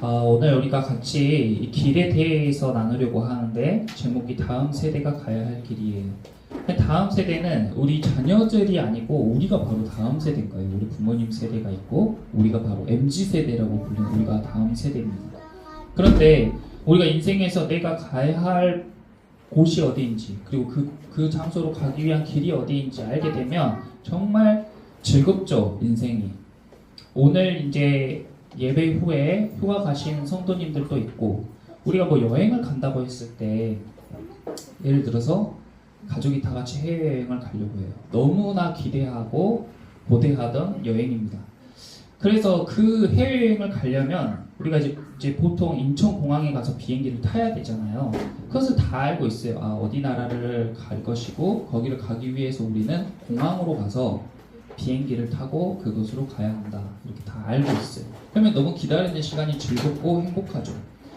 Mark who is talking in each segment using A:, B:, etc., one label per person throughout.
A: 오늘 우리가 같이 이 길에 대해서 나누려고 하는데 제목이 다음 세대가 가야 할 길이에요. 다음 세대는 우리 자녀들이 아니고 우리가 바로 다음 세대인 거예요. 우리 부모님 세대가 있고 우리가 바로 MZ세대라고 불리는 우리가 다음 세대입니다. 그런데 우리가 인생에서 내가 가야 할 곳이 어디인지 그리고 그 장소로 가기 위한 길이 어디인지 알게 되면 정말 즐겁죠, 인생이. 오늘 이제 예배 후에 휴가 가신 성도님들도 있고 우리가 뭐 여행을 간다고 했을 때 예를 들어서 가족이 다 같이 해외여행을 가려고 해요. 너무나 기대하고 고대하던 여행입니다. 그래서 그 해외여행을 가려면 우리가 이제 보통 인천공항에 가서 비행기를 타야 되잖아요. 그것을 다 알고 있어요. 어디 나라를 갈 것이고 거기를 가기 위해서 우리는 공항으로 가서 비행기를 타고 그곳으로 가야 한다. 이렇게 다 알고 있어요. 그러면 너무 기다리는 시간이 즐겁고 행복하죠.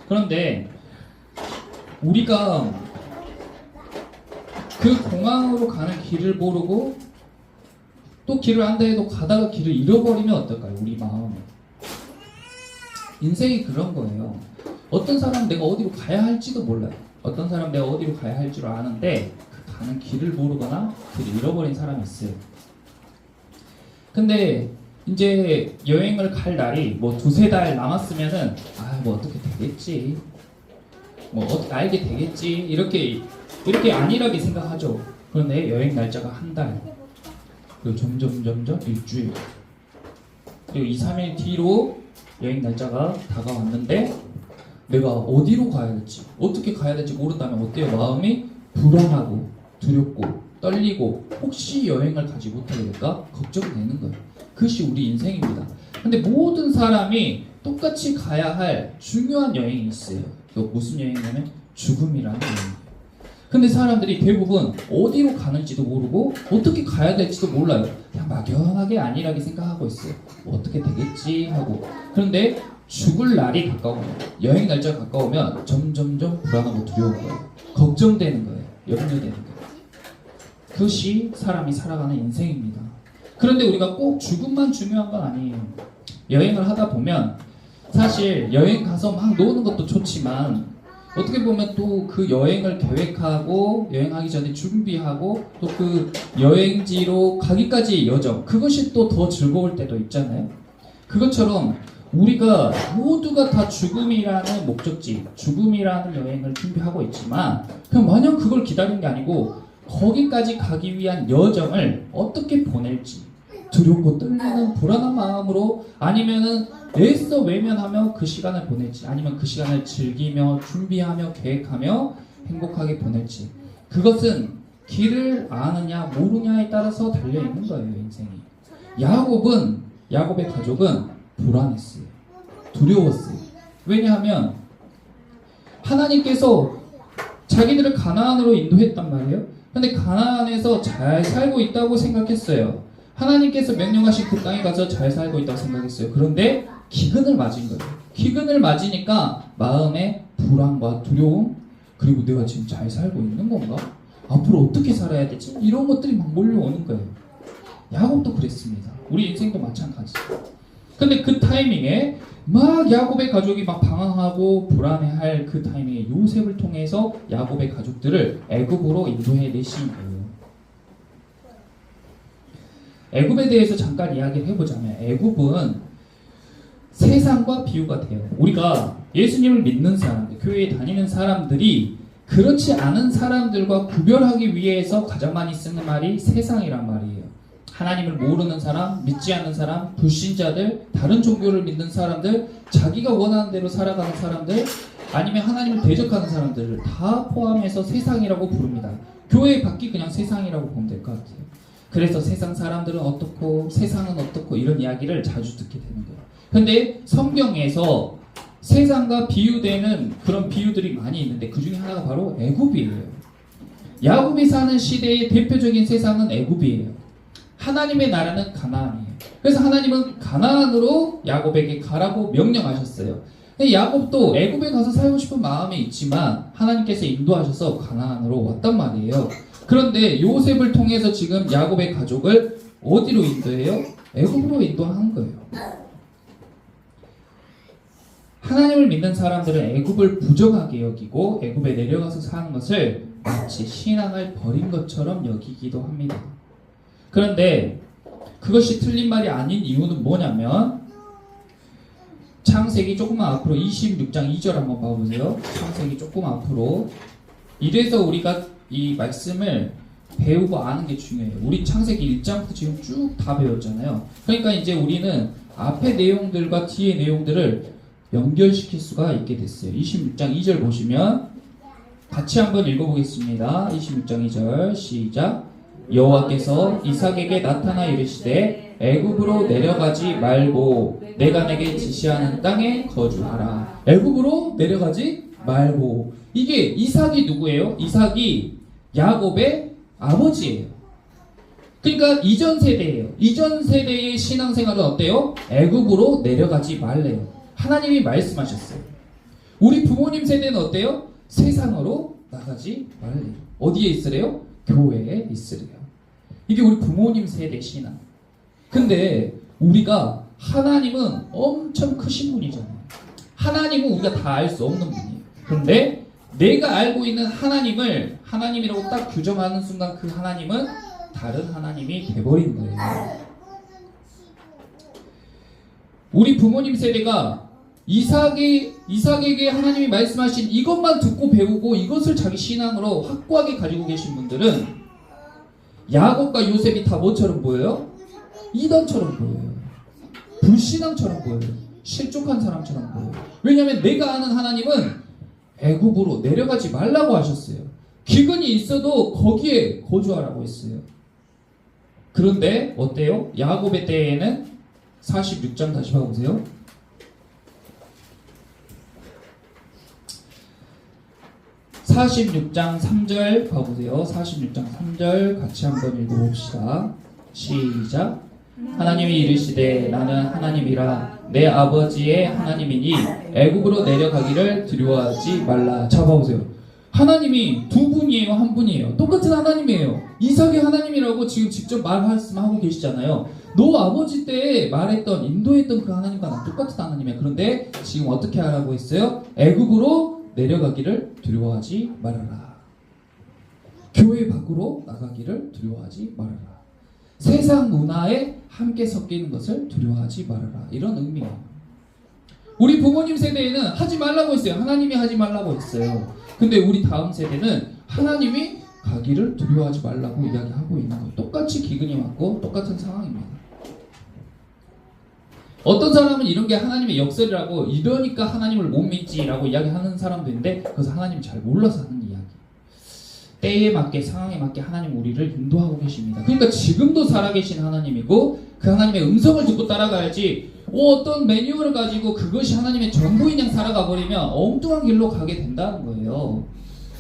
A: 그런데 우리가 그 공항으로 가는 길을 모르고 또 길을 안다 해도 가다가 길을 잃어버리면 어떨까요? 우리 마음에. 인생이 그런 거예요. 어떤 사람은 내가 어디로 가야 할지도 몰라요. 어떤 사람은 내가 어디로 가야 할 줄 아는데 그 가는 길을 모르거나 길을 잃어버린 사람이 있어요. 근데 이제 여행을 갈 날이 뭐 2-3달 남았으면은 뭐 어떻게 되겠지, 뭐 어떻게 알게 되겠지, 이렇게 안일하게 생각하죠. 그런데 여행 날짜가 1달, 그리고 점점 일주일, 그리고 2-3일 뒤로 여행 날짜가 다가왔는데 내가 어디로 가야 될지, 어떻게 가야 될지 모른다면 어때요? 마음이 불안하고 두렵고 떨리고 혹시 여행을 가지 못하게 될까 걱정이 되는 거예요. 그것이 우리 인생입니다. 근데 모든 사람이 똑같이 가야 할 중요한 여행이 있어요. 그 무슨 여행이냐면 죽음이라는 여행이에요. 근데 사람들이 대부분 어디로 가는지도 모르고 어떻게 가야 될지도 몰라요. 그냥 막연하게 안일하게 생각하고 있어요. 뭐 어떻게 되겠지 하고. 그런데 죽을 날이 가까우면, 여행 날짜가 가까우면 점점점 불안하고 두려운 거예요. 걱정되는 거예요. 염려되는 거예요. 그것이 사람이 살아가는 인생입니다. 그런데 우리가 꼭 죽음만 중요한 건 아니에요. 여행을 하다 보면 사실 여행 가서 막 노는 것도 좋지만 어떻게 보면 또 그 여행을 계획하고 여행하기 전에 준비하고 또 그 여행지로 가기까지의 여정, 그것이 또 더 즐거울 때도 있잖아요. 그것처럼 우리가 모두가 다 죽음이라는 목적지, 죽음이라는 여행을 준비하고 있지만 그냥 마냥 그걸 기다리는 게 아니고 거기까지 가기 위한 여정을 어떻게 보낼지, 두렵고 떨리는 불안한 마음으로, 아니면은 애써 외면하며 그 시간을 보낼지, 아니면 그 시간을 즐기며 준비하며 계획하며 행복하게 보낼지, 그것은 길을 아느냐 모르냐에 따라서 달려있는 거예요. 인생이. 야곱의 가족은 불안했어요. 두려웠어요. 왜냐하면 하나님께서 자기들을 가나안으로 인도했단 말이에요. 근데 가나안에서 잘 살고 있다고 생각했어요. 하나님께서 명령하신 그 땅에 가서 잘 살고 있다고 생각했어요. 그런데 기근을 맞은 거예요. 기근을 맞으니까 마음에 불안과 두려움, 그리고 내가 지금 잘 살고 있는 건가? 앞으로 어떻게 살아야 되지? 이런 것들이 막 몰려오는 거예요. 야곱도 그랬습니다. 우리 인생도 마찬가지예요. 근데 그 타이밍에 막 야곱의 가족이 막 방황하고 불안해할 그 타이밍에 요셉을 통해서 야곱의 가족들을 애굽으로 인도해 내신 거예요. 애굽에 대해서 잠깐 이야기를 해보자면 애굽은 세상과 비유가 돼요. 우리가 예수님을 믿는 사람들, 교회에 다니는 사람들이 그렇지 않은 사람들과 구별하기 위해서 가장 많이 쓰는 말이 세상이란 말이에요. 하나님을 모르는 사람, 믿지 않는 사람, 불신자들, 다른 종교를 믿는 사람들, 자기가 원하는 대로 살아가는 사람들, 아니면 하나님을 대적하는 사람들을 다 포함해서 세상이라고 부릅니다. 교회 밖이 그냥 세상이라고 보면 될 것 같아요. 그래서 세상 사람들은 어떻고 세상은 어떻고 이런 이야기를 자주 듣게 되는 거예요. 근데 성경에서 세상과 비유되는 그런 비유들이 많이 있는데 그 중에 하나가 바로 애굽이에요. 야곱이 사는 시대의 대표적인 세상은 애굽이에요. 하나님의 나라는 가나안이에요. 그래서 하나님은 가나안으로 야곱에게 가라고 명령하셨어요. 근데 야곱도 애굽에 가서 살고 싶은 마음이 있지만 하나님께서 인도하셔서 가나안으로 왔단 말이에요. 그런데 요셉을 통해서 지금 야곱의 가족을 어디로 인도해요? 애굽으로 인도하는 거예요. 하나님을 믿는 사람들은 애굽을 부정하게 여기고 애굽에 내려가서 사는 것을 마치 신앙을 버린 것처럼 여기기도 합니다. 그런데 그것이 틀린 말이 아닌 이유는 뭐냐면 창세기 조금만 앞으로 26장 2절 한번 봐보세요. 창세기 조금 앞으로. 이래서 우리가 이 말씀을 배우고 아는 게 중요해요. 우리 창세기 1장부터 지금 쭉 다 배웠잖아요. 그러니까 이제 우리는 앞의 내용들과 뒤의 내용들을 연결시킬 수가 있게 됐어요. 26장 2절 보시면 같이 한번 읽어보겠습니다. 26장 2절 시작. 여호와께서 이삭에게 나타나 이르시되 애굽으로 내려가지 말고 내가 내게 지시하는 땅에 거주하라. 애굽으로 내려가지 말고. 이게 이삭이 누구예요? 이삭이 야곱의 아버지예요. 그러니까 이전 세대예요. 이전 세대의 신앙생활은 어때요? 애굽으로 내려가지 말래요. 하나님이 말씀하셨어요. 우리 부모님 세대는 어때요? 세상으로 나가지 말래요. 어디에 있으래요? 교회에 있으래요. 이게 우리 부모님 세대 신앙. 근데 우리가 하나님은 엄청 크신 분이잖아요. 하나님은 우리가 다 알 수 없는 분이에요. 그런데 내가 알고 있는 하나님을 하나님이라고 딱 규정하는 순간 그 하나님은 다른 하나님이 돼버린 거예요. 우리 부모님 세대가 이삭에게 하나님이 말씀하신 이것만 듣고 배우고 이것을 자기 신앙으로 확고하게 가지고 계신 분들은 야곱과 요셉이 다 뭐처럼 보여요? 이단처럼 보여요. 불신앙처럼 보여요. 실족한 사람처럼 보여요. 왜냐하면 내가 아는 하나님은 애굽으로 내려가지 말라고 하셨어요. 기근이 있어도 거기에 거주하라고 했어요. 그런데 어때요? 야곱의 때에는 46장 다시 봐보세요. 46장 3절 봐보세요. 46장 3절 같이 한번 읽어봅시다. 시작. 하나님이 이르시되 나는 하나님이라 내 아버지의 하나님이니 애굽으로 내려가기를 두려워하지 말라. 자 봐보세요. 하나님이 두 분이에요, 한 분이에요. 똑같은 하나님이에요. 이삭이 하나님이라고 지금 직접 말씀하고 계시잖아요. 너 아버지 때 말했던 인도했던 그 하나님과 난 똑같은 하나님이야. 그런데 지금 어떻게 하라고 했어요? 애굽으로 내려가기를 두려워하지 말아라. 교회 밖으로 나가기를 두려워하지 말아라. 세상 문화에 함께 섞이는 것을 두려워하지 말아라. 이런 의미예요. 우리 부모님 세대에는 하지 말라고 했어요. 하나님이 하지 말라고 했어요. 근데 우리 다음 세대는 하나님이 가기를 두려워하지 말라고 이야기하고 있는 거예요. 똑같이 기근이 왔고 똑같은 상황입니다. 어떤 사람은 이런 게 하나님의 역설이라고 이러니까 하나님을 못 믿지라고 이야기하는 사람도 있는데 그것은 하나님을 잘 몰라서 하는 이야기. 때에 맞게 상황에 맞게 하나님 우리를 인도하고 계십니다. 그러니까 지금도 살아계신 하나님이고 그 하나님의 음성을 듣고 따라가야지 어떤 매뉴얼을 가지고 그것이 하나님의 전부인 양 살아가 버리면 엉뚱한 길로 가게 된다는 거예요.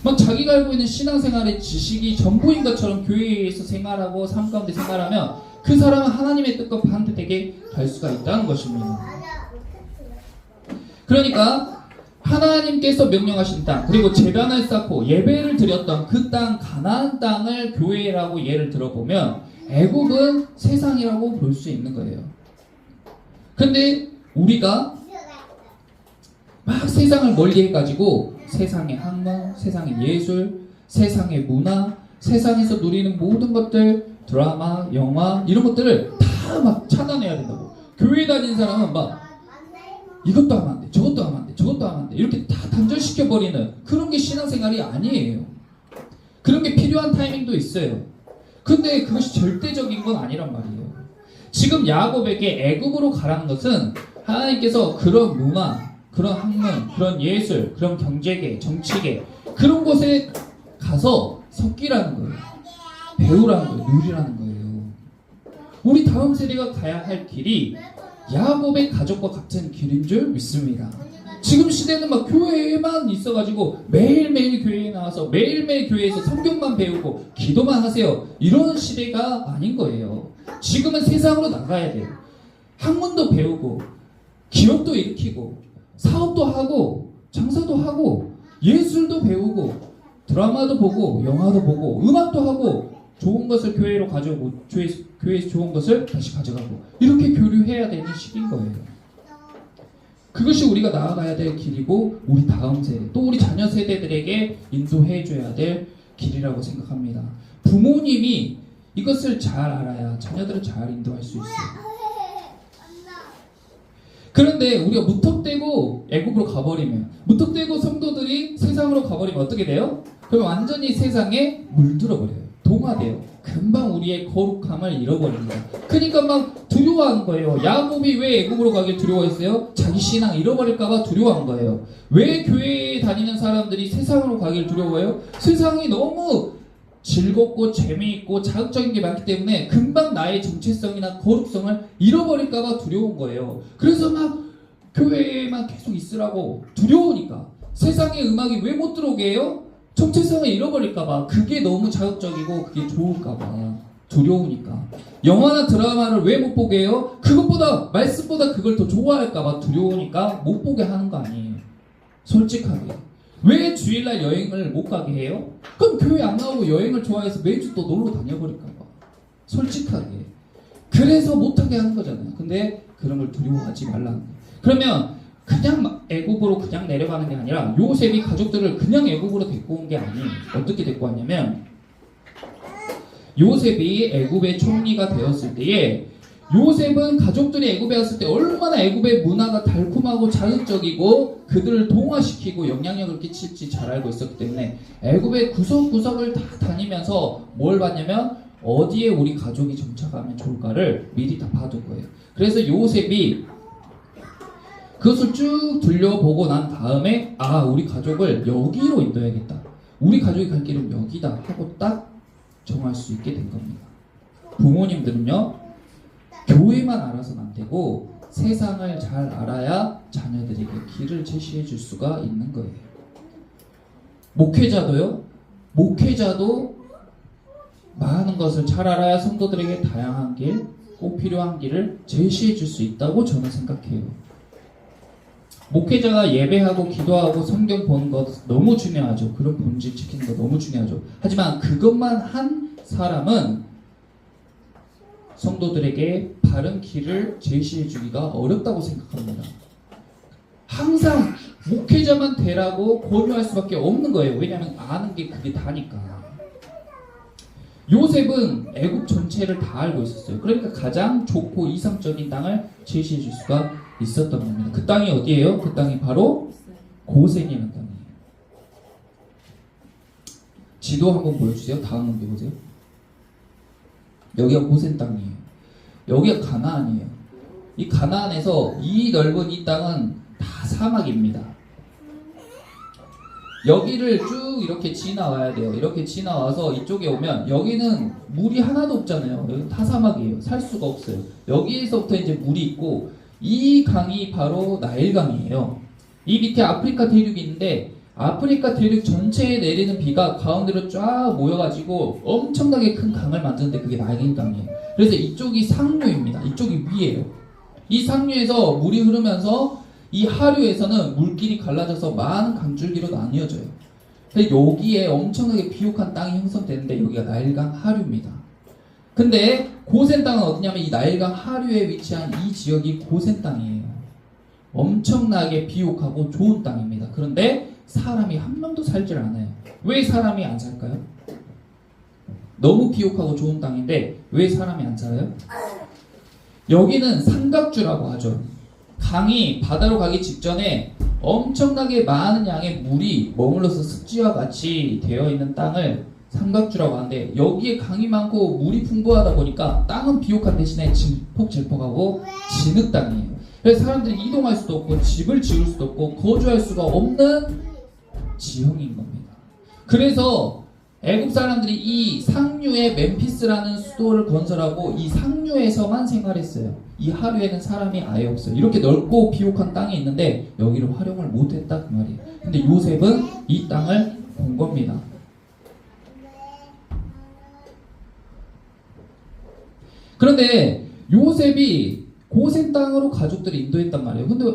A: 막 자기가 알고 있는 신앙생활의 지식이 전부인 것처럼 교회에서 생활하고 삶 가운데 생활하면 그 사람은 하나님의 뜻과 반대되게 갈 수가 있다는 것입니다. 그러니까 하나님께서 명령하신 땅 그리고 제단을 쌓고 예배를 드렸던 그 땅 가나안 땅을 교회라고 예를 들어보면 애굽은 세상이라고 볼 수 있는 거예요. 근데 우리가 막 세상을 멀리 해가지고 세상의 학문, 세상의 예술, 세상의 문화, 세상에서 누리는 모든 것들 드라마, 영화 이런 것들을 다 막 차단해야 된다고. 교회 다니는 사람은 막 이것도 하면 안 돼, 저것도 하면 안 돼, 저것도 하면 안 돼 이렇게 다 단절시켜버리는 그런 게 신앙생활이 아니에요. 그런 게 필요한 타이밍도 있어요. 근데 그것이 절대적인 건 아니란 말이에요. 지금 야곱에게 애굽으로 가라는 것은 하나님께서 그런 문화, 그런 학문, 그런 예술, 그런 경제계, 정치계 그런 곳에 가서 섞이라는 거예요. 배우라는 거예요. 누리라는 거예요. 우리 다음 세대가 가야 할 길이 야곱의 가족과 같은 길인 줄 믿습니다. 지금 시대는 막 교회에만 있어가지고 매일매일 교회에 나와서 매일매일 교회에서 성경만 배우고 기도만 하세요. 이런 시대가 아닌 거예요. 지금은 세상으로 나가야 돼요. 학문도 배우고 기업도 일으키고 사업도 하고 장사도 하고 예술도 배우고 드라마도 보고 영화도 보고 음악도 하고 좋은 것을 교회로 가져오고 교회에서 좋은 것을 다시 가져가고 이렇게 교류해야 되는 시기인 거예요. 그것이 우리가 나아가야 될 길이고 우리 다음 세대 또 우리 자녀 세대들에게 인도해줘야 될 길이라고 생각합니다. 부모님이 이것을 잘 알아야 자녀들을 잘 인도할 수 있어요. 그런데 우리가 무턱대고 애국으로 가버리면, 무턱대고 성도들이 세상으로 가버리면 어떻게 돼요? 그럼 완전히 세상에 물들어버려요. 동화돼요. 금방 우리의 거룩함을 잃어버립니다. 그러니까 막 두려워하는 거예요. 야곱이 왜 애국으로 가길 두려워했어요? 자기 신앙 잃어버릴까봐 두려워한 거예요. 왜 교회에 다니는 사람들이 세상으로 가길 두려워해요? 세상이 너무 즐겁고 재미있고 자극적인 게 많기 때문에 금방 나의 정체성이나 거룩성을 잃어버릴까봐 두려운 거예요. 그래서 막 교회에만 계속 있으라고 두려우니까. 세상의 음악이 왜 못 들어오게 해요? 정체성을 잃어버릴까봐. 그게 너무 자극적이고 그게 좋을까봐 두려우니까. 영화나 드라마를 왜 못 보게 해요? 그것보다 말씀보다 그걸 더 좋아할까봐 두려우니까 못 보게 하는 거 아니에요. 솔직하게. 왜 주일날 여행을 못 가게 해요? 그럼 교회 안 나오고 여행을 좋아해서 매주 또 놀러 다녀버릴까봐. 솔직하게. 그래서 못하게 하는 거잖아요. 근데 그런 걸 두려워하지 말라는 거예요. 그러면 그냥 애국으로 그냥 내려가는 게 아니라 요셉이 가족들을 그냥 애국으로 데리고 온 게 아니에요. 어떻게 데리고 왔냐면 요셉이 애굽의 총리가 되었을 때에 요셉은 가족들이 애굽에 왔을 때 얼마나 애굽의 문화가 달콤하고 자극적이고 그들을 동화시키고 영향력을 끼칠지 잘 알고 있었기 때문에 애굽의 구석구석을 다 다니면서 뭘 봤냐면 어디에 우리 가족이 정착하면 좋을까를 미리 다 봐둔 거예요. 그래서 요셉이 그것을 쭉 둘러보고 난 다음에 우리 가족을 여기로 인도해야겠다. 우리 가족이 갈 길은 여기다 하고 딱 정할 수 있게 된 겁니다. 부모님들은요, 교회만 알아서는 안 되고 세상을 잘 알아야 자녀들에게 길을 제시해 줄 수가 있는 거예요. 목회자도 많은 것을 잘 알아야 성도들에게 다양한 길, 꼭 필요한 길을 제시해 줄 수 있다고 저는 생각해요. 목회자가 예배하고 기도하고 성경 보는 것 너무 중요하죠. 그런 본질 지키는 거 너무 중요하죠. 하지만 그것만 한 사람은 성도들에게 바른 길을 제시해 주기가 어렵다고 생각합니다. 항상 목회자만 되라고 권유할 수밖에 없는 거예요. 왜냐하면 아는 게 그게 다니까. 요셉은 애국 전체를 다 알고 있었어요. 그러니까 가장 좋고 이상적인 땅을 제시해 줄 수가 있었던 겁니다. 그 땅이 어디예요? 그 땅이 바로 고센이라는 땅이에요. 지도 한번 보여주세요. 다음 문제 보세요. 여기가 고센 땅이에요. 여기가 가나안이에요. 이 가나안에서 이 넓은 이 땅은 다 사막입니다. 여기를 쭉 이렇게 지나와야 돼요. 이렇게 지나와서 이쪽에 오면 여기는 물이 하나도 없잖아요. 여기 다 사막이에요. 살 수가 없어요. 여기에서부터 이제 물이 있고 이 강이 바로 나일강이에요. 이 밑에 아프리카 대륙이 있는데 아프리카 대륙 전체에 내리는 비가 가운데로 쫙 모여가지고 엄청나게 큰 강을 만드는데 그게 나일강이에요. 그래서 이쪽이 상류입니다. 이쪽이 위에요. 이 상류에서 물이 흐르면서 이 하류에서는 물길이 갈라져서 많은 강줄기로 나뉘어져요. 여기에 엄청나게 비옥한 땅이 형성되는데 여기가 나일강 하류입니다. 근데 고센 땅은 어디냐면 이 나일강 하류에 위치한 이 지역이 고센 땅이에요. 엄청나게 비옥하고 좋은 땅입니다. 그런데 사람이 한 명도 살질 않아요. 왜 사람이 안 살까요? 너무 비옥하고 좋은 땅인데 왜 사람이 안 살아요? 여기는 삼각주라고 하죠. 강이 바다로 가기 직전에 엄청나게 많은 양의 물이 머물러서 습지와 같이 되어 있는 땅을 삼각주라고 하는데 여기에 강이 많고 물이 풍부하다 보니까 땅은 비옥한 대신에 질퍽질퍽하고 진흙 땅이에요. 그래서 사람들이 이동할 수도 없고 집을 지을 수도 없고 거주할 수가 없는 지형인 겁니다. 그래서 애국 사람들이 이 상류에 멤피스라는 수도를 건설하고 이 상류에서만 생활했어요. 이 하류에는 사람이 아예 없어요. 이렇게 넓고 비옥한 땅이 있는데 여기를 활용을 못했다 그 말이에요. 근데 요셉은 이 땅을 본 겁니다. 그런데 요셉이 고센 땅으로 가족들을 인도했단 말이에요. 근데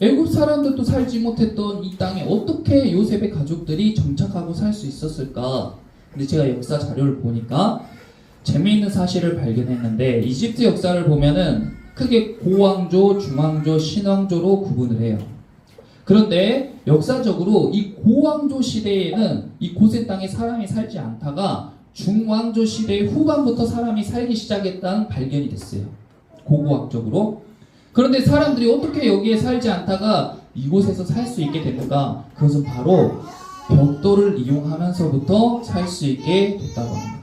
A: 애국 사람들도 살지 못했던 이 땅에 어떻게 요셉의 가족들이 정착하고 살 수 있었을까? 근데 제가 역사 자료를 보니까 재미있는 사실을 발견했는데 이집트 역사를 보면은 크게 고왕조, 중왕조, 신왕조로 구분을 해요. 그런데 역사적으로 이 고왕조 시대에는 이 고센 땅에 사람이 살지 않다가 중왕조 시대의 후반부터 사람이 살기 시작했다는 발견이 됐어요. 고고학적으로. 그런데 사람들이 어떻게 여기에 살지 않다가 이곳에서 살 수 있게 됐는가? 그것은 바로 벽돌을 이용하면서부터 살 수 있게 됐다고 합니다.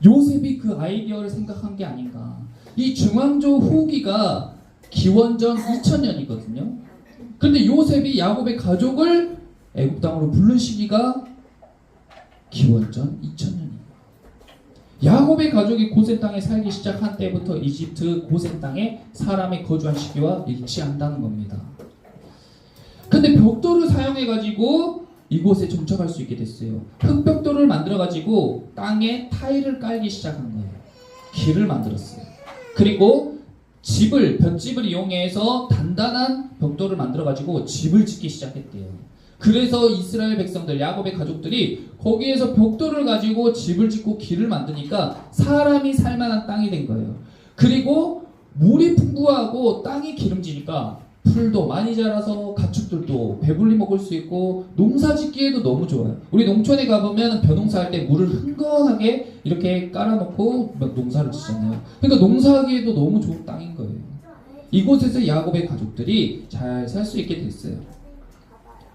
A: 요셉이 그 아이디어를 생각한 게 아닌가. 이 중왕조 후기가 기원전 2000년이거든요. 그런데 요셉이 야곱의 가족을 애굽 땅으로 부른 시기가 기원전 2000년입니다. 야곱의 가족이 고센 땅에 살기 시작한 때부터 이집트 고센 땅에 사람이 거주한 시기와 일치한다는 겁니다. 근데 벽돌을 사용해가지고 이곳에 정착할 수 있게 됐어요. 흙벽돌을 만들어가지고 땅에 타일을 깔기 시작한 거예요. 길을 만들었어요. 그리고 볏집을 이용해서 단단한 벽돌을 만들어가지고 집을 짓기 시작했대요. 그래서 이스라엘 백성들, 야곱의 가족들이 거기에서 벽돌을 가지고 집을 짓고 길을 만드니까 사람이 살만한 땅이 된 거예요. 그리고 물이 풍부하고 땅이 기름지니까 풀도 많이 자라서 가축들도 배불리 먹을 수 있고 농사 짓기에도 너무 좋아요. 우리 농촌에 가보면 벼농사할 때 물을 흥건하게 이렇게 깔아놓고 농사를 짓잖아요. 그러니까 농사하기에도 너무 좋은 땅인 거예요. 이곳에서 야곱의 가족들이 잘 살 수 있게 됐어요.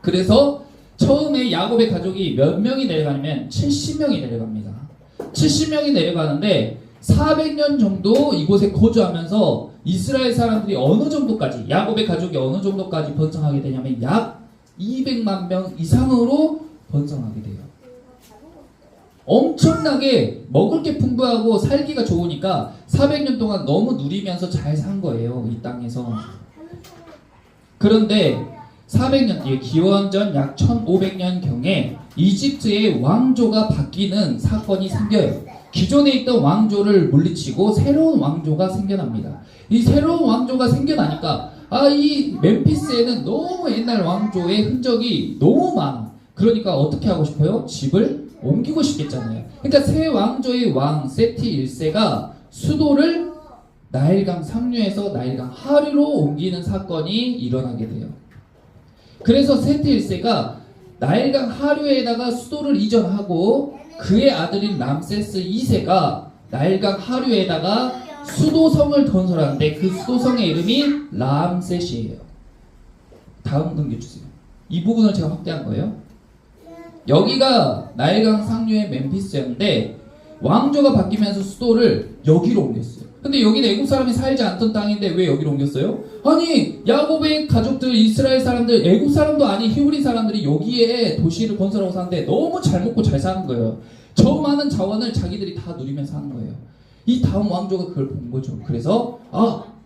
A: 그래서 처음에 야곱의 가족이 몇 명이 내려가냐면 70명이 내려갑니다. 70명이 내려가는데 400년 정도 이곳에 거주하면서 이스라엘 사람들이 어느 정도까지, 야곱의 가족이 어느 정도까지 번성하게 되냐면 약 200만 명 이상으로 번성하게 돼요. 엄청나게 먹을 게 풍부하고 살기가 좋으니까 400년 동안 너무 누리면서 잘 산 거예요. 이 땅에서. 그런데 400년, 기원전 약 1500년경에 이집트의 왕조가 바뀌는 사건이 생겨요. 기존에 있던 왕조를 물리치고 새로운 왕조가 생겨납니다. 이 새로운 왕조가 생겨나니까 이 멤피스에는 너무 옛날 왕조의 흔적이 너무 많아. 그러니까 어떻게 하고 싶어요? 집을 옮기고 싶겠잖아요. 그러니까 새 왕조의 왕 세티 1세가 수도를 나일강 상류에서 나일강 하류로 옮기는 사건이 일어나게 돼요. 그래서 세티 1세가 나일강 하류에다가 수도를 이전하고 그의 아들인 람세스 2세가 나일강 하류에다가 수도성을 건설하는데 그 수도성의 이름이 람셋이에요. 다음 넘겨주세요. 이 부분을 제가 확대한 거예요. 여기가 나일강 상류의 멤피스였는데 왕조가 바뀌면서 수도를 여기로 옮겼어요. 근데 여기는 애국 사람이 살지 않던 땅인데 왜 여기로 옮겼어요? 아니 야곱의 가족들, 이스라엘 사람들, 애국 사람도 아닌 히브리 사람들이 여기에 도시를 건설하고 사는데 너무 잘 먹고 잘 사는 거예요. 저 많은 자원을 자기들이 다 누리면서 사는 거예요. 이 다음 왕조가 그걸 본 거죠. 그래서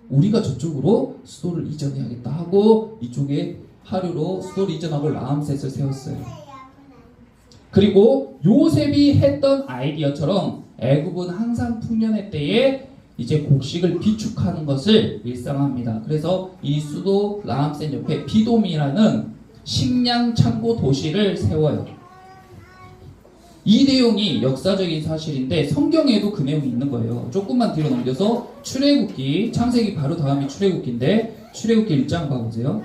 A: 우리가 저쪽으로 수도를 이전해야겠다 하고 이쪽에 하류로 수도를 이전하고 람셋을 세웠어요. 그리고 요셉이 했던 아이디어처럼 애굽은 항상 풍년의 때에 이제 곡식을 비축하는 것을 일상화합니다. 그래서 이 수도 람셋 옆에 비돔이라는 식량 창고 도시를 세워요. 이 내용이 역사적인 사실인데 성경에도 그 내용이 있는 거예요. 조금만 뒤로 넘겨서 출애굽기, 창세기 바로 다음이 출애굽기인데 출애굽기 1장 봐보세요.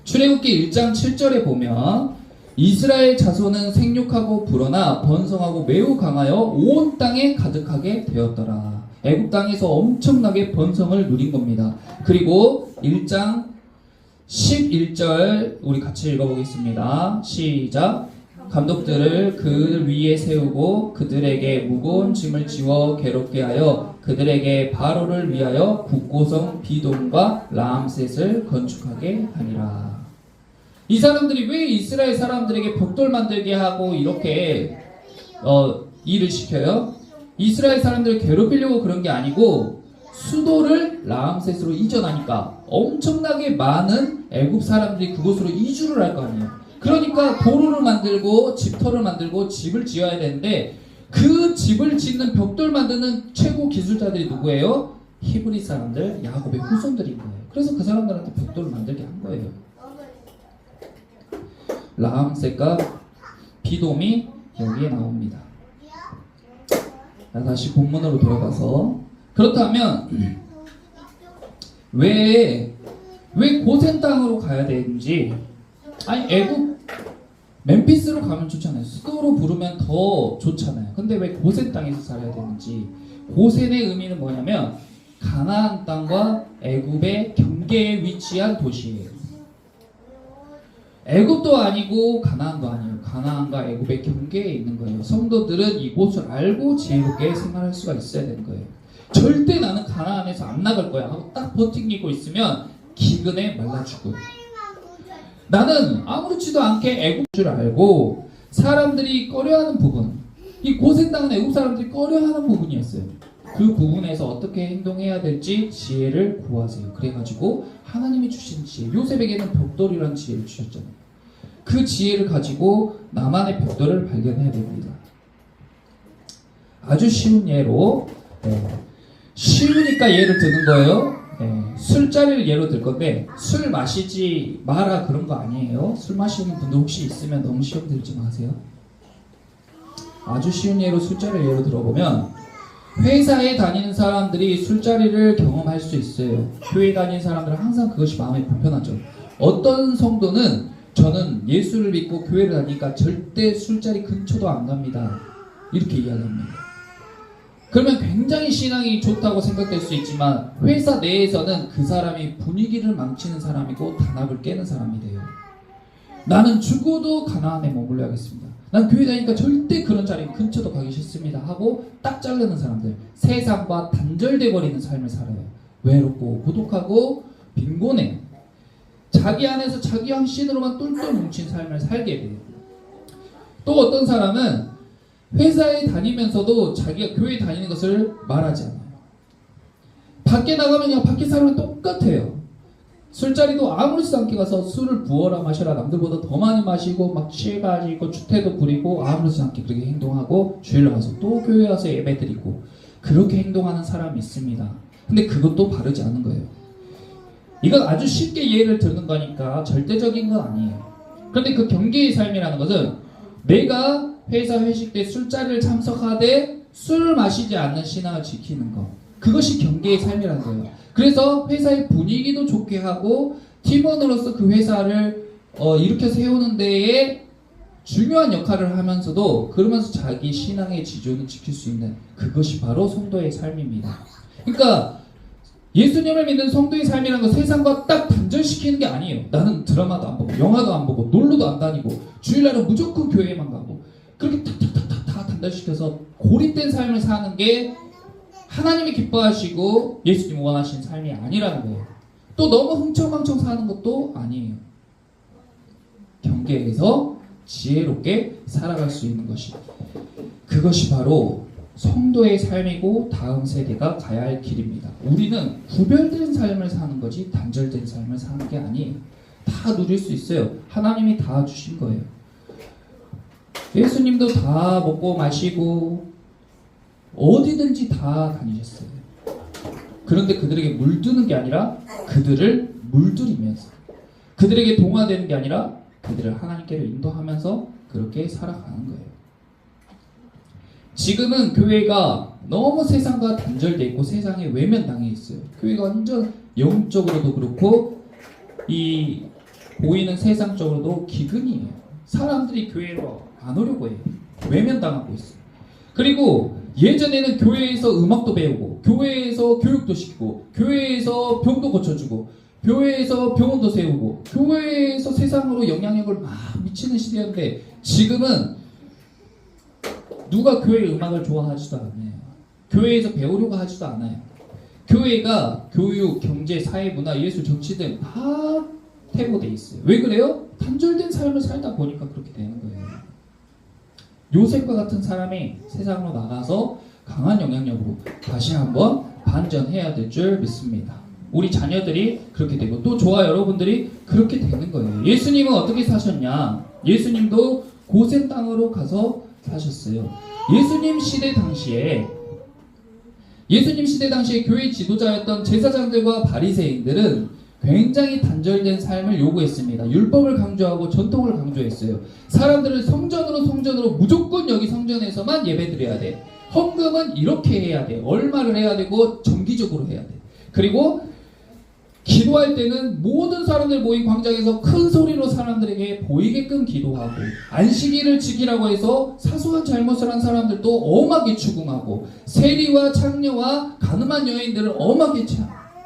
A: 출애굽기 1장 7절에 보면 이스라엘 자손은 생육하고 불어나 번성하고 매우 강하여 온 땅에 가득하게 되었더라. 애굽 땅에서 엄청나게 번성을 누린 겁니다. 그리고 1장 11절 우리 같이 읽어보겠습니다. 시작. 감독들을 그들 위에 세우고 그들에게 무거운 짐을 지워 괴롭게 하여 그들에게 바로를 위하여 북고성 비돔과 람셋을 건축하게 하니라. 이 사람들이 왜 이스라엘 사람들에게 벽돌 만들게 하고 이렇게 일을 시켜요? 이스라엘 사람들을 괴롭히려고 그런 게 아니고 수도를 람셋으로 이전하니까 엄청나게 많은 애굽 사람들이 그곳으로 이주를 할 거 아니에요. 그러니까 도로를 만들고 집터를 만들고 집을 지어야 되는데 그 집을 짓는 벽돌 만드는 최고 기술자들이 누구예요? 히브리 사람들, 야곱의 후손들인 거예요. 그래서 그 사람들한테 벽돌을 만들게 한 거예요. 람셋과 비돔이 여기에 나옵니다. 자, 다시 본문으로 돌아가서 그렇다면 왜 고센 땅으로 가야 되는지 아니 애굽 멤피스로 가면 좋잖아요. 수도로 부르면 더 좋잖아요. 근데 왜 고센 땅에서 살아야 되는지 고센의 의미는 뭐냐면 가나안 땅과 애굽의 경계에 위치한 도시예요. 애굽도 아니고 가나안도 아니에요. 가나안과 애굽의 경계에 있는 거예요. 성도들은 이곳을 알고 지혜롭게 생활할 수가 있어야 되는 거예요. 절대 나는 가나안에서 안 나갈 거야 하고 딱 버티고 있으면 기근에 말라 죽어요. 나는 아무렇지도 않게 애굽 줄 알고 사람들이 꺼려하는 부분, 이 고센 땅은 애굽 사람들이 꺼려하는 부분이었어요. 그 부분에서 어떻게 행동해야 될지 지혜를 구하세요. 그래가지고 하나님이 주신 지혜, 요셉에게는 벽돌이라는 지혜를 주셨잖아요. 그 지혜를 가지고 나만의 벽돌을 발견해야 됩니다. 아주 쉬운 예로 쉬우니까 예를 드는 거예요. 술자리를 예로 들 건데 술 마시지 마라 그런 거 아니에요. 술 마시는 분들 혹시 있으면 너무 시험 들지 마세요. 아주 쉬운 예로 술자리를 예로 들어보면 회사에 다니는 사람들이 술자리를 경험할 수 있어요. 교회 다니는 사람들은 항상 그것이 마음에 불편하죠. 어떤 성도는 저는 예수를 믿고 교회를 다니니까 절대 술자리 근처도 안 갑니다. 이렇게 이야기합니다. 그러면 굉장히 신앙이 좋다고 생각될 수 있지만 회사 내에서는 그 사람이 분위기를 망치는 사람이고 단합을 깨는 사람이 돼요. 나는 죽어도 가나안에 머물러야겠습니다. 난 교회 다니니까 절대 그런 자리 근처도 가기 싫습니다 하고 딱 자르는 사람들, 세상과 단절돼 버리는 삶을 살아요. 외롭고 고독하고 빈곤해. 자기 안에서 자기 확신으로만 똘똘 뭉친 삶을 살게 돼요. 또 어떤 사람은 회사에 다니면서도 자기가 교회에 다니는 것을 말하지 않아요. 밖에 나가면 그냥 밖에 사람은 똑같아요. 술자리도 아무렇지도 않게 가서 술을 부어라 마셔라 남들보다 더 많이 마시고 막 취해가지고 추태도 부리고 아무렇지 않게 그렇게 행동하고 주일날 가서 또 교회 와서 예배 드리고 그렇게 행동하는 사람이 있습니다. 근데 그것도 바르지 않은 거예요. 이건 아주 쉽게 예를 드는 거니까 절대적인 건 아니에요. 그런데 그 경계의 삶이라는 것은 내가 회사 회식 때 술자리를 참석하되 술을 마시지 않는 신앙을 지키는 것, 그것이 경계의 삶이라는 거예요. 그래서 회사의 분위기도 좋게 하고 팀원으로서 그 회사를 일으켜 세우는 데에 중요한 역할을 하면서도 그러면서 자기 신앙의 지존을 지킬 수 있는 그것이 바로 성도의 삶입니다. 그러니까 예수님을 믿는 성도의 삶이라는 건 세상과 딱 단절시키는 게 아니에요. 나는 드라마도 안 보고 영화도 안 보고 놀러도 안 다니고 주일날은 무조건 교회만 가고 그렇게 탁탁탁탁 다 단절시켜서 고립된 삶을 사는 게 하나님이 기뻐하시고 예수님 원하시는 삶이 아니라는 거예요. 또 너무 흥청망청 사는 것도 아니에요. 경계에서 지혜롭게 살아갈 수 있는 것이, 그것이 바로 성도의 삶이고 다음 세대가 가야 할 길입니다. 우리는 구별된 삶을 사는 거지 단절된 삶을 사는 게 아니에요. 다 누릴 수 있어요. 하나님이 다 주신 거예요. 예수님도 다 먹고 마시고 어디든지 다 다니셨어요. 그런데 그들에게 물드는 게 아니라 그들을 물들이면서, 그들에게 동화되는 게 아니라 그들을 하나님께로 인도하면서 그렇게 살아가는 거예요. 지금은 교회가 너무 세상과 단절되어 있고 세상에 외면당해 있어요. 교회가 완전 영적으로도 그렇고 이 보이는 세상적으로도 기근이에요. 사람들이 교회로 안 오려고 해요. 외면당하고 있어요. 그리고 예전에는 교회에서 음악도 배우고 교회에서 교육도 시키고 교회에서 병도 고쳐주고 교회에서 병원도 세우고 교회에서 세상으로 영향력을 막 미치는 시대인데 지금은 누가 교회 음악을 좋아하지도 않아요. 교회에서 배우려고 하지도 않아요. 교회가 교육, 경제, 사회, 문화, 예술, 정치 등 다 퇴보돼 있어요. 왜 그래요? 단절된 삶을 살다 보니까 그렇게 되는 거예요. 요셉과 같은 사람이 세상으로 나가서 강한 영향력으로 다시 한번 반전해야 될 줄 믿습니다. 우리 자녀들이 그렇게 되고 또 저와 여러분들이 그렇게 되는 거예요. 예수님은 어떻게 사셨냐? 예수님도 고센 땅으로 가서 사셨어요. 예수님 시대 당시에 교회 지도자였던 제사장들과 바리새인들은 굉장히 단절된 삶을 요구했습니다. 율법을 강조하고 전통을 강조했어요. 사람들을 성전으로 무조건 여기 성전에서만 예배드려야 돼. 헌금은 이렇게 해야 돼. 얼마를 해야 되고 정기적으로 해야 돼. 그리고 기도할 때는 모든 사람들 모인 광장에서 큰 소리로 사람들에게 보이게끔 기도하고, 안식일을 지키라고 해서 사소한 잘못을 한 사람들도 엄하게 추궁하고, 세리와 창녀와 가늠한 여인들을 엄하게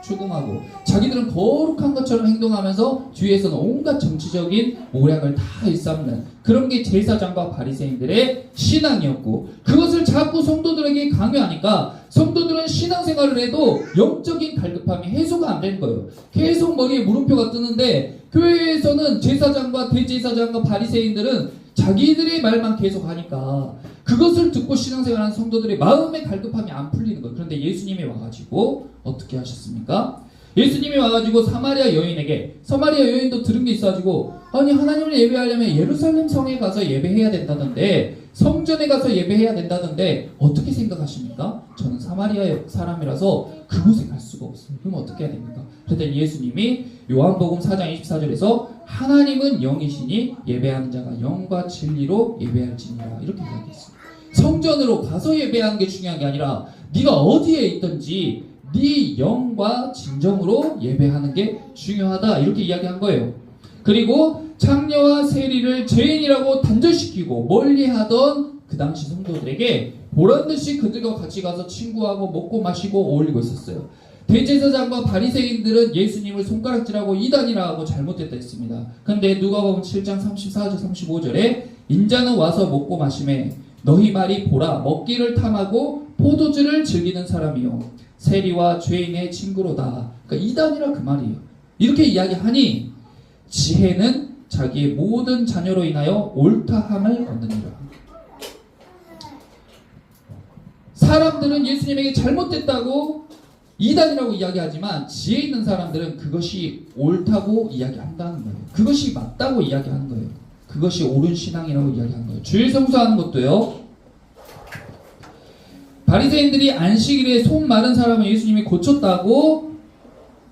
A: 추궁하고, 자기들은 거룩한 것처럼 행동하면서 뒤에서는 온갖 정치적인 모략을 다 일삼는 그런 게 제사장과 바리새인들의 신앙이었고, 그것을 자꾸 성도들에게 강요하니까 성도들은 신앙생활을 해도 영적인 갈급함이 해소가 안 되는 거예요. 계속 머리에 물음표가 뜨는데, 교회에서는 제사장과 대제사장과 바리새인들은 자기들의 말만 계속 하니까 그것을 듣고 신앙생활하는 성도들의 마음의 갈급함이 안 풀리는 거예요. 그런데 예수님이 와가지고 어떻게 하셨습니까? 예수님이 와가지고 사마리아 여인에게, 사마리아 여인도 들은 게 있어가지고, 아니 하나님을 예배하려면 예루살렘 성에 가서 예배해야 된다던데, 성전에 가서 예배해야 된다던데 어떻게 생각하십니까? 저는 사마리아 사람이라서 그곳에 갈 수가 없어요. 그럼 어떻게 해야 됩니까? 그랬더니 예수님이 요한복음 4장 24절에서 하나님은 영이시니 예배하는 자가 영과 진리로 예배할지니라, 이렇게 이야기했어요. 성전으로 가서 예배하는 게 중요한 게 아니라 네가 어디에 있든지 네 영과 진정으로 예배하는 게 중요하다, 이렇게 이야기한 거예요. 그리고 창녀와 세리를 죄인이라고 단절시키고 멀리하던 그 당시 성도들에게 보란듯이 그들과 같이 가서 친구하고 먹고 마시고 어울리고 있었어요. 대제사장과 바리새인들은 예수님을 손가락질하고 이단이라 하고 잘못됐다 했습니다. 그런데 누가복음 7장 34절 35절에 인자는 와서 먹고 마시매 너희 말이 보라 먹기를 탐하고 포도주를 즐기는 사람이요 세리와 죄인의 친구로다. 그러니까 이단이라 그 말이에요. 이렇게 이야기하니 지혜는 자기의 모든 자녀로 인하여 옳다함을 얻느니라. 사람들은 예수님에게 잘못됐다고 이단이라고 이야기하지만 지혜 있는 사람들은 그것이 옳다고 이야기한다는 거예요. 그것이 맞다고 이야기하는 거예요. 그것이 옳은 신앙이라고 이야기하는 거예요. 주일 성수하는 것도요. 바리새인들이 안식일에 손 마른 사람을 예수님이 고쳤다고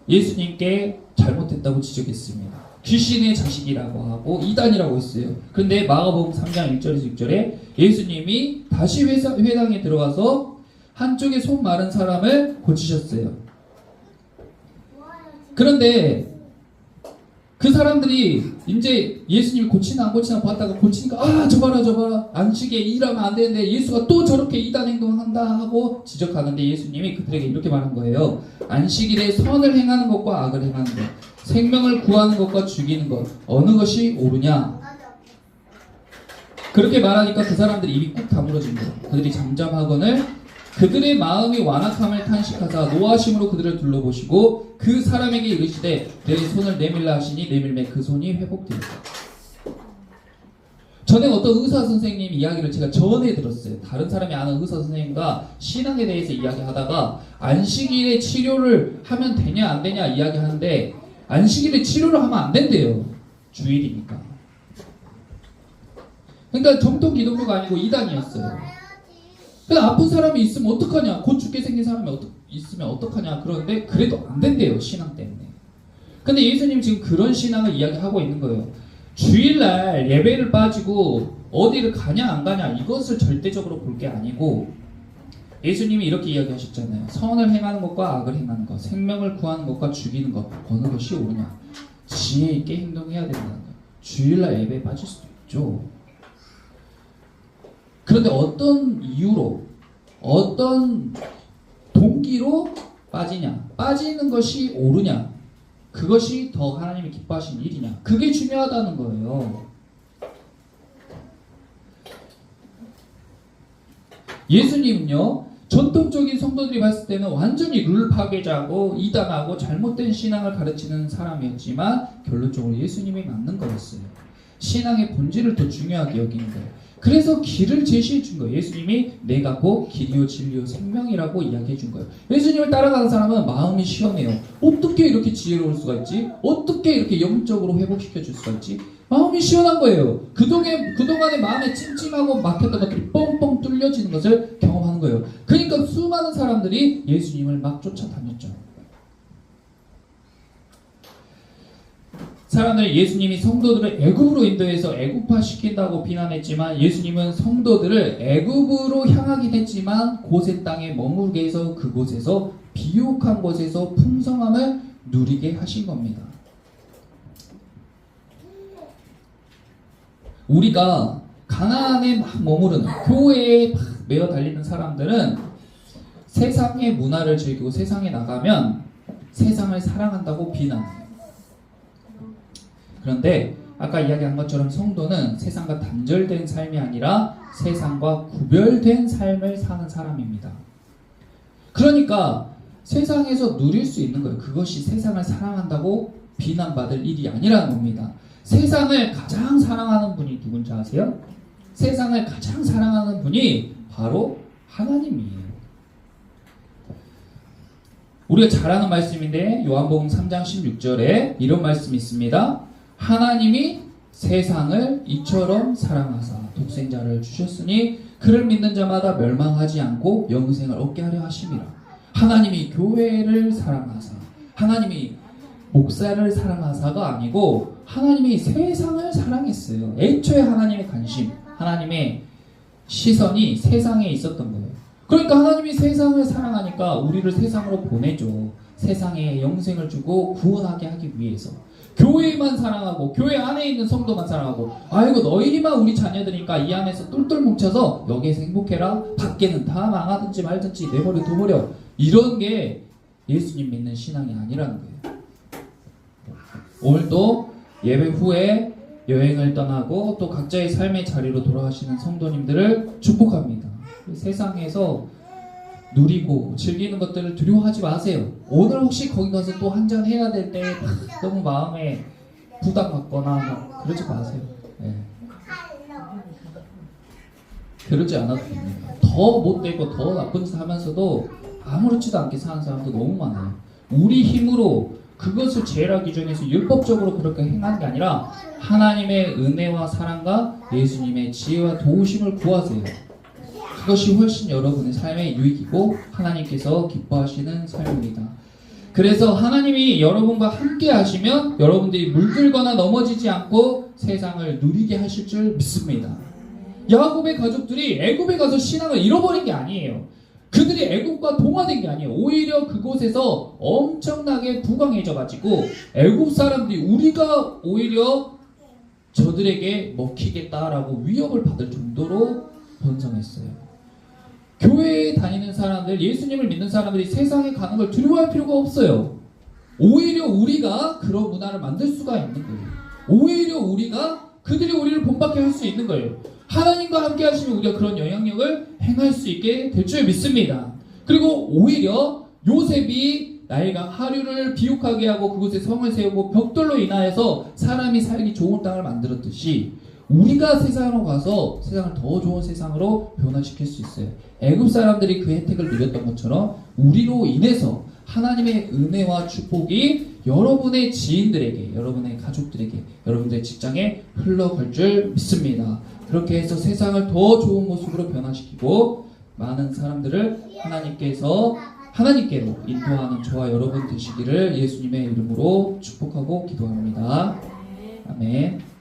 A: 예수님께 잘못했다고 지적했습니다. 귀신의 자식이라고 하고 이단이라고 했어요. 그런데 마가복음 3장 1절에서 6절에 예수님이 다시 회당에 들어가서 한쪽에 손 마른 사람을 고치셨어요. 그런데 그 사람들이 이제 예수님이 고치나 안 고치나 봤다가 고치니까 아 저 봐라 안식에 일하면 안 되는데 예수가 또 저렇게 이단 행동한다 하고 지적하는데 예수님이 그들에게 이렇게 말한 거예요. 안식일에 선을 행하는 것과 악을 행하는 것, 생명을 구하는 것과 죽이는 것 어느 것이 옳으냐. 그렇게 말하니까 그 사람들이 입이 꾹 다물어진 거예요. 그들이 잠잠하거늘 그들의 마음이 완악함을 탄식하사 노하심으로 그들을 둘러보시고 그 사람에게 이르시되 내 손을 내밀라 하시니 내밀매 그 손이 회복되었다. 전에 어떤 의사 선생님 이야기를 제가 전에 들었어요. 다른 사람이 아는 의사 선생님과 신앙에 대해서 이야기하다가 안식일에 치료를 하면 되냐 안 되냐 이야기하는데 안식일에 치료를 하면 안 된대요. 주일이니까. 그러니까 정통 기독교가 아니고 이단이었어요. 그래서 아픈 사람이 있으면 어떡하냐, 곧 죽게 생긴 사람이 있으면 어떡하냐, 그러는데 그래도 안 된대요, 신앙 때문에. 근데 예수님 지금 그런 신앙을 이야기하고 있는 거예요. 주일날 예배를 빠지고 어디를 가냐 안 가냐 이것을 절대적으로 볼 게 아니고 예수님이 이렇게 이야기하셨잖아요. 선을 행하는 것과 악을 행하는 것, 생명을 구하는 것과 죽이는 것 어느 것이 옳으냐. 지혜 있게 행동해야 된다는 거예요. 주일날 예배에 빠질 수도 있죠. 그런데 어떤 이유로, 어떤 동기로 빠지냐, 빠지는 것이 옳으냐, 그것이 더 하나님이 기뻐하시는 일이냐, 그게 중요하다는 거예요. 예수님은요, 전통적인 성도들이 봤을 때는 완전히 룰 파괴자고 이단하고 잘못된 신앙을 가르치는 사람이었지만 결론적으로 예수님이 맞는 거였어요. 신앙의 본질을 더 중요하게 여기는 거예요. 그래서 길을 제시해 준 거예요. 예수님이 내가 곧 길이요 진리요 생명이라고 이야기해 준 거예요. 예수님을 따라가는 사람은 마음이 시원해요. 어떻게 이렇게 지혜로울 수가 있지? 어떻게 이렇게 영적으로 회복시켜 줄 수가 있지? 마음이 시원한 거예요. 그동안의 마음에 찜찜하고 막혔던 것들이 뻥뻥 뚫려지는 것을 경험하는 거예요. 그러니까 수많은 사람들이 예수님을 막 쫓아다녔죠. 사람들이 예수님이 성도들을 애굽으로 인도해서 애굽화 시킨다고 비난했지만 예수님은 성도들을 애굽으로 향하긴 했지만 고센 땅에 머무르게 해서 그곳에서 비옥한 곳에서 풍성함을 누리게 하신 겁니다. 우리가 가나안에 막 머무르는 교회에 막 매어 달리는 사람들은 세상의 문화를 즐기고 세상에 나가면 세상을 사랑한다고 비난해요. 그런데 아까 이야기한 것처럼 성도는 세상과 단절된 삶이 아니라 세상과 구별된 삶을 사는 사람입니다. 그러니까 세상에서 누릴 수 있는 거예요. 그것이 세상을 사랑한다고 비난받을 일이 아니라는 겁니다. 세상을 가장 사랑하는 분이 누군지 아세요? 세상을 가장 사랑하는 분이 바로 하나님이에요. 우리가 잘 아는 말씀인데 요한복음 3장 16절에 이런 말씀이 있습니다. 하나님이 세상을 이처럼 사랑하사 독생자를 주셨으니 그를 믿는 자마다 멸망하지 않고 영생을 얻게 하려 하심이라. 하나님이 교회를 사랑하사, 하나님이 목사를 사랑하사가 아니고 하나님이 세상을 사랑했어요. 애초에 하나님의 관심, 하나님의 시선이 세상에 있었던 거예요. 그러니까 하나님이 세상을 사랑하니까 우리를 세상으로 보내죠. 세상에 영생을 주고 구원하게 하기 위해서. 교회만 사랑하고 교회 안에 있는 성도만 사랑하고 아이고 너희만 우리 자녀들이니까 이 안에서 똘똘 뭉쳐서 여기에서 행복해라, 밖에는 다 망하든지 말든지 내버려 둬버려, 이런 게 예수님 믿는 신앙이 아니라는 거예요. 오늘도 예배 후에 여행을 떠나고 또 각자의 삶의 자리로 돌아가시는 성도님들을 축복합니다. 세상에서 누리고 즐기는 것들을 두려워하지 마세요. 오늘 혹시 거기 가서 또 한잔 해야 될 때 너무 마음에 부담 갖거나 그러지 마세요. 네. 그러지 않아도 됩니다. 더 못되고 더 나쁜 짓 하면서도 아무렇지도 않게 사는 사람도 너무 많아요. 우리 힘으로 그것을 죄라 기준에서 율법적으로 그렇게 행하는 게 아니라 하나님의 은혜와 사랑과 예수님의 지혜와 도우심을 구하세요. 그것이 훨씬 여러분의 삶의 유익이고 하나님께서 기뻐하시는 삶입니다. 그래서 하나님이 여러분과 함께 하시면 여러분들이 물들거나 넘어지지 않고 세상을 누리게 하실 줄 믿습니다. 야곱의 가족들이 애굽에 가서 신앙을 잃어버린 게 아니에요. 그들이 애굽과 동화된 게 아니에요. 오히려 그곳에서 엄청나게 부강해져가지고 애굽 사람들이 우리가 오히려 저들에게 먹히겠다라고 위협을 받을 정도로 번성했어요. 교회에 다니는 사람들, 예수님을 믿는 사람들이 세상에 가는 걸 두려워할 필요가 없어요. 오히려 우리가 그런 문화를 만들 수가 있는 거예요. 오히려 우리가 그들이 우리를 본받게 할 수 있는 거예요. 하나님과 함께 하시면 우리가 그런 영향력을 행할 수 있게 될 줄 믿습니다. 그리고 오히려 요셉이 나일강 하류를 비옥하게 하고 그곳에 성을 세우고 벽돌로 인하여서 사람이 살기 좋은 땅을 만들었듯이 우리가 세상으로 가서 세상을 더 좋은 세상으로 변화시킬 수 있어요. 애굽 사람들이 그 혜택을 누렸던 것처럼 우리로 인해서 하나님의 은혜와 축복이 여러분의 지인들에게, 여러분의 가족들에게, 여러분들의 직장에 흘러갈 줄 믿습니다. 그렇게 해서 세상을 더 좋은 모습으로 변화시키고 많은 사람들을 하나님께로 인도하는 저와 여러분 되시기를 예수님의 이름으로 축복하고 기도합니다. 아멘.